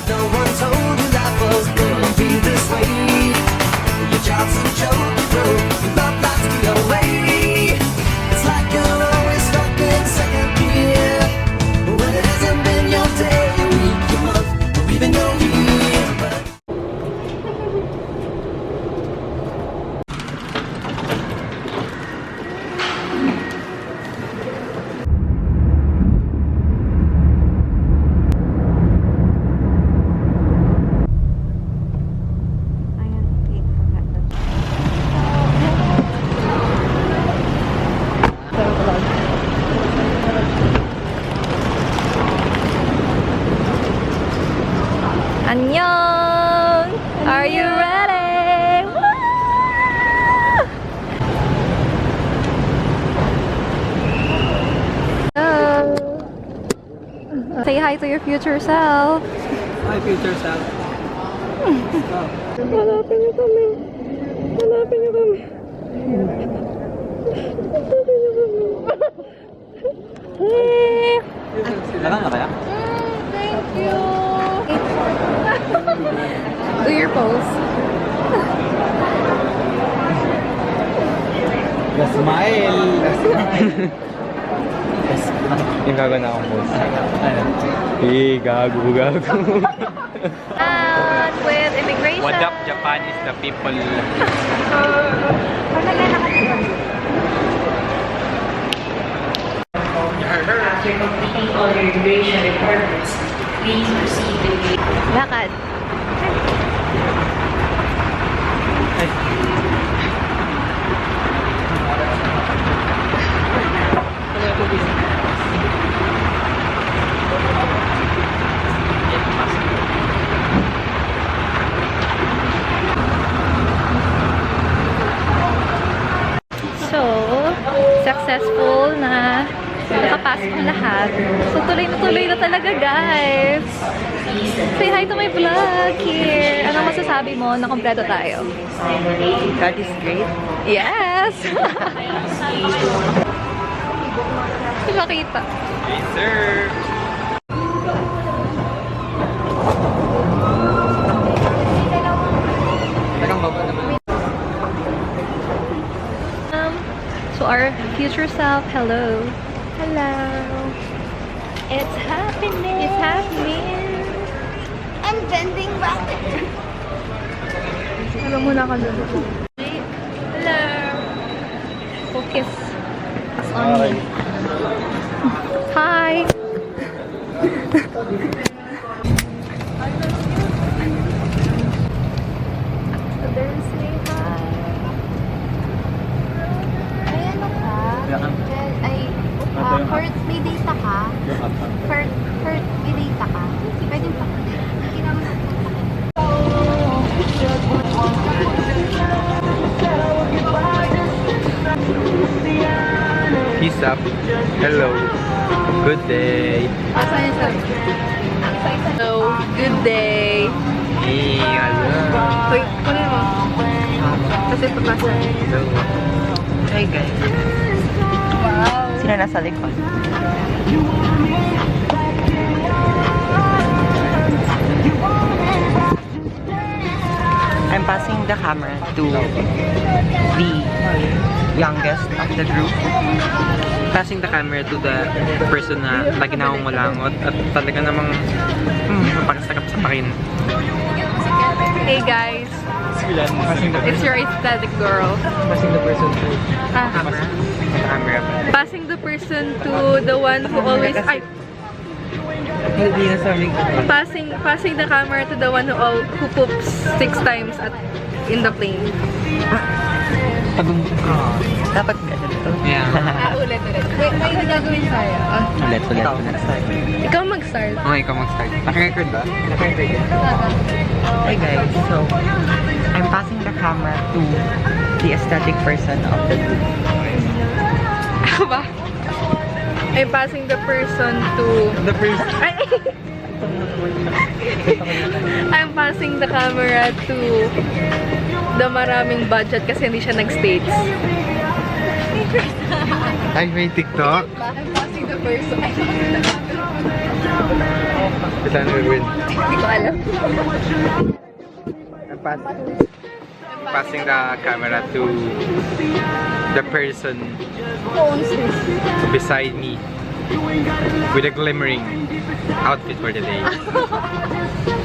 No one told you life was gonna be this way. Your job's a joke, you broke. Your love life's the away. It's like you're always stuck in second gear. When it hasn't been your day, your week, your month, or even your year. But Annyeong! Are you ready? Woo! Hello. Say hi to your future self. Hi, future self. Hanapin niyo kami. Hanapin niyo kami. Hanapin niyo kami. Hey! Lalang na kaya? Thank you! Do your pose. Smile! Yung gago na akong pose. Gago. Out with immigration. What up, Japan is the people. After completing all your immigration requirements, please proceed with the Lakad. So, successful na nakapasok ang lahat. So, tuloy na talaga, guys. Say hi to my vlog here. Anong masasabi mo na kompleto tayo? God is great. Yes! Makita. Yes, sir! Tagang baba naman. So our future self, hello. Hello. It's happening. It's happening. I'm bending back. Hello muna ka doon. Hello. Focus. It's on me. Hi. Then say hi. Ay, ano ka? Yakan. Ay, Kurt, may data ka? Kurt, may data ka? Pwede pa. Kailangan na. Peace up. Hello. Good day. Asan yung sabi? Hello. Good day. Hey, hello. Wait, kunin mo. Kasi pagkasa. Hello. Hi guys. Wow. Sino nasa likod? I'm passing the camera to the youngest of the group. Passing the camera to the person na lagi na akong malangot at talaga namang napakasakap sa pakin. Hey guys, Passing it's your aesthetic girl. the person to Ah, camera. passing the person to the one who always Hindi na sabi ko. passing the camera to the one who poops 6 times in the plane. Dapat ganito. Yeah. Ulit. Wait, may nagagawin tayo. Ulit. Ikaw mag-start. Okay, ikaw mag-start. Naka-record ba? Naka-record yan. Hey guys, so I'm passing the camera to the aesthetic person of the group. Ako ba? I'm passing the person to... The first. Ay! I'm passing the camera to the maraming budget kasi hindi siya nag-states. Ay, may TikTok? I'm passing the person. Kita na gagawin. Hindi ko alam. I'm passing the camera to the person beside me with a glimmering outfit for the day.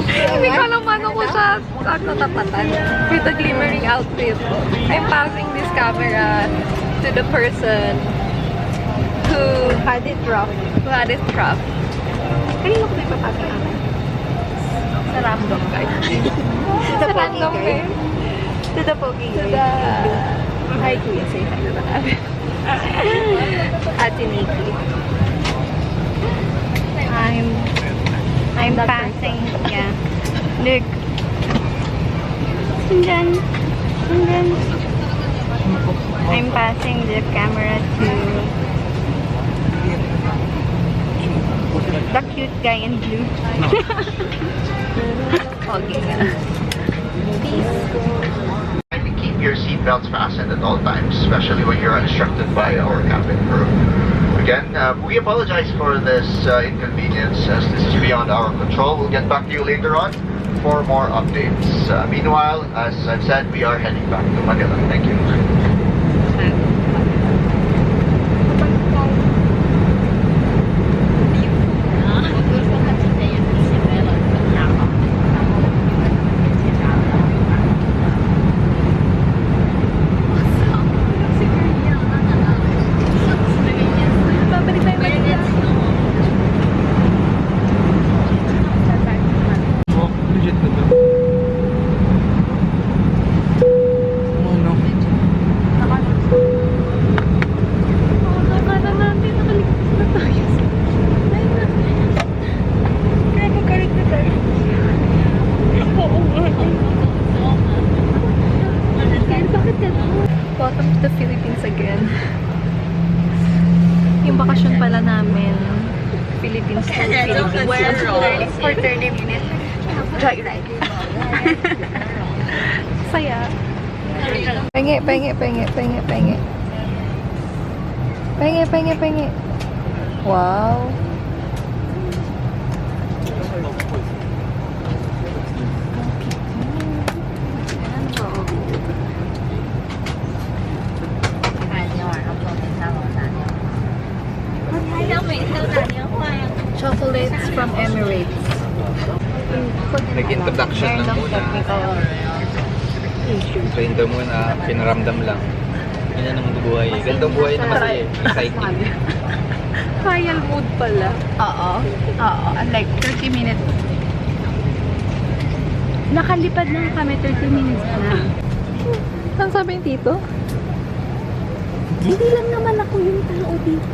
Hindi ko alam paano ko siya tatapatan with a glimmering outfit. I'm passing this camera to the person who had it rough. Kanino ko ba ipapasa namin? Sa random guy. Sa random guy. To the pogi To the... Hi kuya, say hi na namin. Ate Nikki. I'm passing. Yeah. Look. And then I'm passing the camera to the cute guy in blue. Okay nga. Kindly keep your seatbelts fastened at all times, especially when you're instructed by our cabin crew. Again, we apologize for this inconvenience as this is beyond our control. We'll get back to you later on for more updates. Meanwhile, as I've said, we are heading back to Manila. Thank you. Babalik tayo Manila. Oh, legit na to. Oh no. Nakakala natin, nakaligtas na tayo. Kaya magkalit na tayo. Oo nga. Bakit yan? Welcome to the Philippines again. Yung bakasyon pala namin, Philippines to Philippines. For 30 minutes. Joyride. Saya. Pengi. Wow. Chocolates from Emirates. Nag-introduction na muna. Intro muna, pinaramdam lang. Yan ang buhay. Gandang buhay na kasi. Exciting. Trial mode pala. Oo. Like 30 minutes. Nakalipad lang kami 30 minutes na. Saan sabi yung tito? Hindi lang naman ako yung tao dito.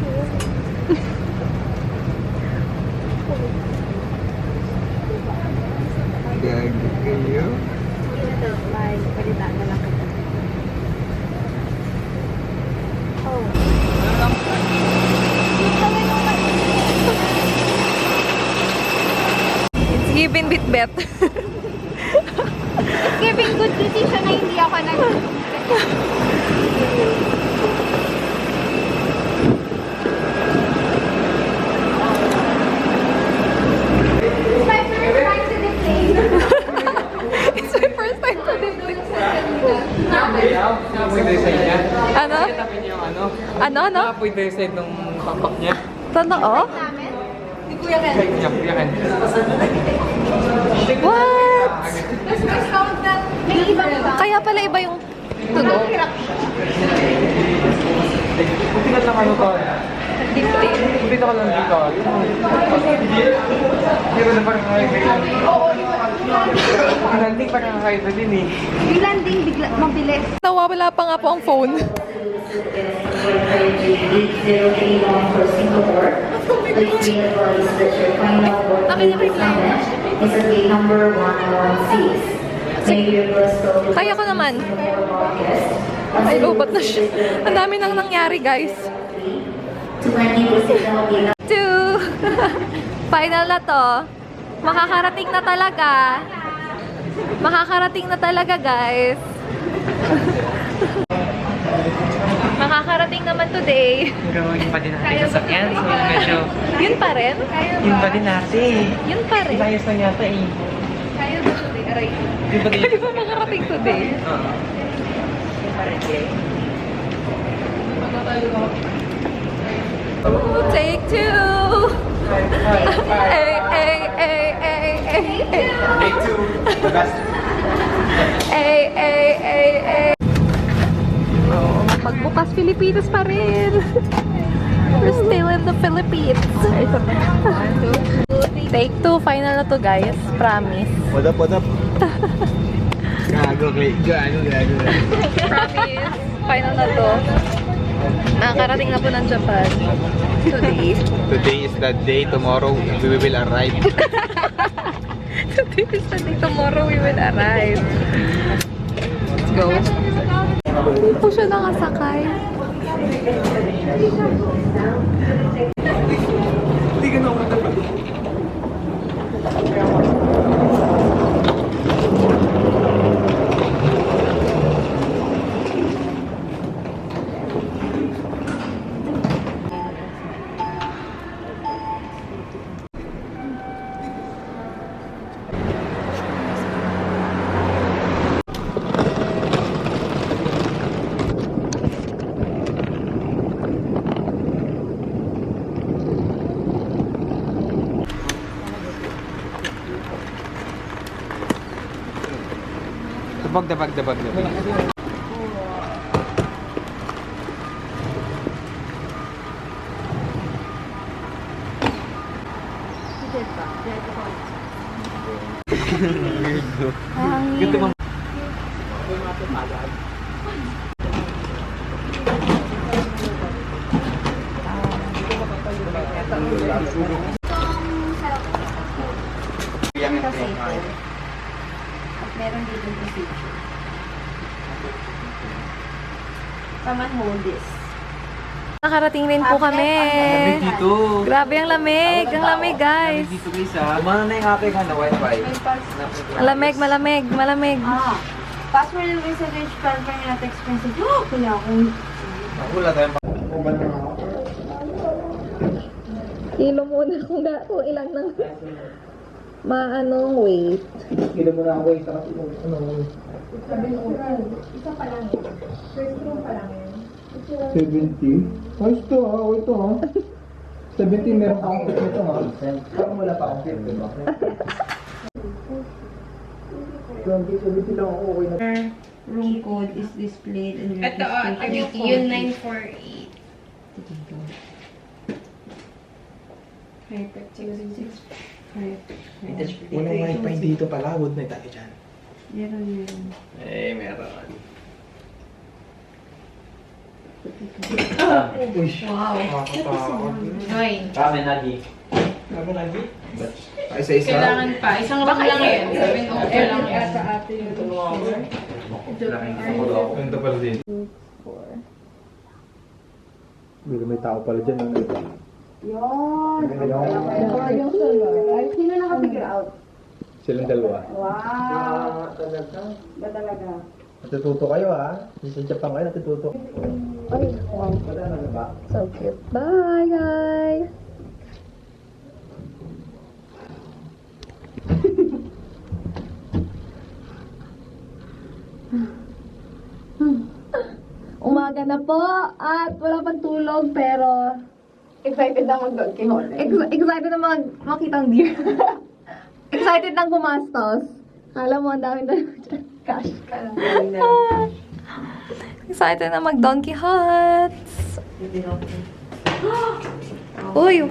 Gagi kayo. Bye. Palita na lang kita. It's given bit-bet. It's giving good decision na hindi ako nag... It's my first time to do this. Ano? Ano? Nakapoy tayo sa itong pampak niya. Totoo? Kuya Ken. What? May ibang pa. Kaya pala iba yung tunog. Tingnan lang ano to. Dictate. Dito ka lang dito. Pero na parang kakaiba. Ang landing parang kakaiba din eh. Yung landing bigla, mabilis. Nawawala pa nga po ang phone. Kaya ko naman. Ay, lobat na siya. Ang dami nang nangyari, guys. 2. Final na to. Makakarating na talaga. Makakarating na talaga, guys. Makakarating naman today. Gawin pa din natin sa sakyan. So medyo Yun pa rin? yun pa din natin. Yun pa rin. Inayos na yata eh. Di ba Hindi pa makarating today. Take two! Ay, ay, ay, ay, ay, ay. Take two. The best. Ay, ay, ay, ay. Oh, pagbukas Pilipinas pa rin. We're still in the Philippines. Take two, final na to guys. Promise. What up, what up? Gago, Clay. Gago. Promise. Final na to. Nakakarating na po ng Japan. Today. Today is the day. Tomorrow, we will arrive. Today is the day. Tomorrow we will arrive. Let's go. Dito siya nakasakay. Hindi ka na umata pa. Dabag. Ganito ba? Meron dito yung feature. Come and hold this. Nakarating rin po kami. Dito. Grabe ang lamig. Ang lamig guys. Dito guys ha. Kumana na yung aking wifi. Malamig. Password and message transfer not expensive. Kaya akong Wala tayong Kilo muna kung ilang nang maanong weight. Kilo mo na ako isa kasi ano. isa pa lang. First room pa lang yun. 70? Ayos to ha, okay to ha. 70 meron pa akong fit nito ha. Parang wala pa akong fit, diba? 70 lang ako, okay na. Room code is displayed in your yun 948. Walang wifi dito pala, wood na tayo dyan. Meron. Eh, meron. Uy, Wow. nakakatakot. Kami lagi. Ano lagi? Ay, isa-isa. Kailangan pa. Isang round lang yan. 7 lang yan. Ganda pala din. Bili may tao pala dyan. Ano? Sino nakafigure out? Silang dalawa. Wow. Talaga. Ba talaga? Natututo kayo ha? Sa Japan kayo natututo. Ay, wow. Wala na ba? So cute. Bye guys. Umaga na po at wala pang tulog pero Excited na mag-Don Quixote. excited na makita ang deer. Excited nang gumastos. Kala mo ang dami na cash. Excited na mag Don Quixote. Uy!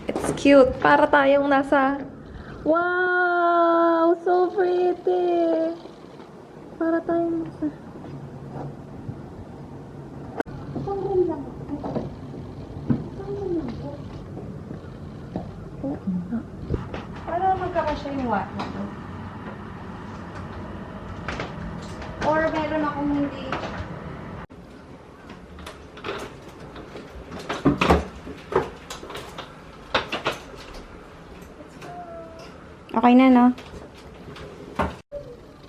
It's cute. Para tayong nasa... Wow! So pretty! Para tayong nasa... Para magkakasya yung what na to. Or meron akong hindi. Okay na, no?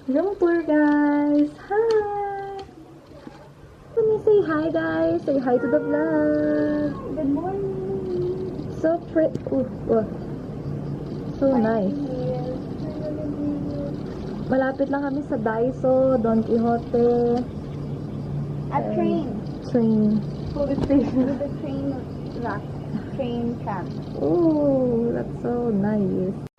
Room tour, guys! Hi! Let me say hi, guys! Say hi to the vlog! Good morning. So pretty. So nice. Malapit lang kami sa Daiso, Don Quixote, At train. train. With the train rack. Train track. Oh, that's so nice.